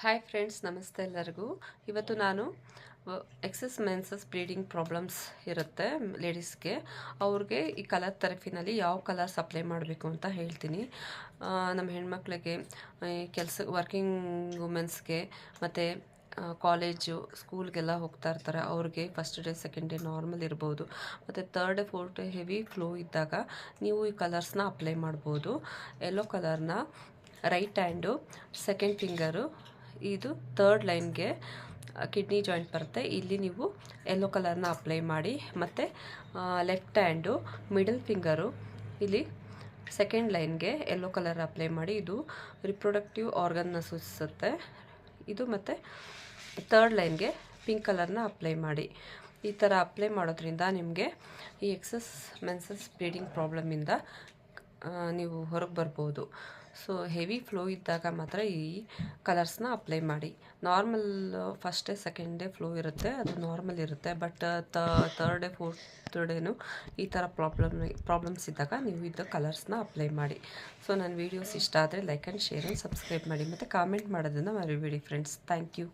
Hi friends, ನಮಸ್ತೆ ಎಲ್ಲರಿಗೂ. ಇವತ್ತು ನಾನು ಎಕ್ಸಸ್ ಮೆನ್ಸಸ್ ಬ್ಲೀಡಿಂಗ್ ಪ್ರಾಬ್ಲಮ್ಸ್ ಇರುತ್ತೆ ಲೇಡೀಸ್ಗೆ, ಅವ್ರಿಗೆ ಈ ಕಲರ್ ಥೆರಪಿನಲ್ಲಿ ಯಾವ ಕಲರ್ಸ್ ಅಪ್ಲೈ ಮಾಡಬೇಕು ಅಂತ ಹೇಳ್ತೀನಿ. ನಮ್ಮ ಹೆಣ್ಮಕ್ಳಿಗೆ, ವರ್ಕಿಂಗ್ ವುಮೆನ್ಸ್ಗೆ ಮತ್ತು ಕಾಲೇಜು ಸ್ಕೂಲ್ಗೆಲ್ಲ ಹೋಗ್ತಾ ಇರ್ತಾರೆ, ಅವ್ರಿಗೆ first day second day normal ಇರ್ಬೋದು, ಮತ್ತು third day fourth day heavy flow ಇದ್ದಾಗ ನೀವು ಈ ಕಲರ್ಸ್ನ ಅಪ್ಲೈ ಮಾಡ್ಬೋದು. ಯೆಲ್ಲೋ ಕಲರ್ನ ರೈಟ್ ಹ್ಯಾಂಡು ಸೆಕೆಂಡ್ ಫಿಂಗರು, ಇದು ಥರ್ಡ್ ಲೈನ್ಗೆ ಕಿಡ್ನಿ ಜಾಯಿಂಟ್ ಬರುತ್ತೆ, ಇಲ್ಲಿ ನೀವು ಯೆಲ್ಲೋ ಕಲರ್ನ ಅಪ್ಲೈ ಮಾಡಿ. ಮತ್ತು ಲೆಫ್ಟ್ ಹ್ಯಾಂಡು ಮಿಡಲ್ ಫಿಂಗರು ಇಲ್ಲಿ ಸೆಕೆಂಡ್ ಲೈನ್ಗೆ ಯೆಲ್ಲೋ ಕಲರ್ ಅಪ್ಲೈ ಮಾಡಿ. ಇದು ರಿಪ್ರೊಡಕ್ಟಿವ್ ಆರ್ಗನ್ನ ಸೂಚಿಸುತ್ತೆ. ಇದು ಮತ್ತು ಥರ್ಡ್ ಲೈನ್ಗೆ ಪಿಂಕ್ ಕಲರ್ನ ಅಪ್ಲೈ ಮಾಡಿ. ಈ ಥರ ಅಪ್ಲೈ ಮಾಡೋದ್ರಿಂದ ನಿಮಗೆ ಈ ಎಕ್ಸಸ್ ಮೆನ್ಸಸ್ ಬ್ಲೀಡಿಂಗ್ ಪ್ರಾಬ್ಲಮಿಂದ ನೀವು ಹೊರಗೆ ಬರ್ಬೋದು. ಸೊ ಹೆವಿ ಫ್ಲೋ ಇದ್ದಾಗ ಮಾತ್ರ ಈ ಕಲರ್ಸ್ನ ಅಪ್ಲೈ ಮಾಡಿ. Normal first day second day flow ಇರುತ್ತೆ, ಅದು ನಾರ್ಮಲ್ ಇರುತ್ತೆ. ಬಟ್ ಥರ್ಡ್ ಡೇ ಫೋರ್ತ್ ಡೇನು ಈ ಥರ ಪ್ರಾಬ್ಲಮ್ಸ್ ಇದ್ದಾಗ ನೀವು ಇದು ಕಲರ್ಸ್ನ ಅಪ್ಲೈ ಮಾಡಿ. ಸೊ ನನ್ನ ವೀಡಿಯೋಸ್ ಇಷ್ಟ ಆದರೆ like and share and subscribe ಮಾಡಿ, ಮತ್ತು ಕಾಮೆಂಟ್ ಮಾಡೋದನ್ನು ಮರಿಬೇಡಿ ಫ್ರೆಂಡ್ಸ್. Thank you.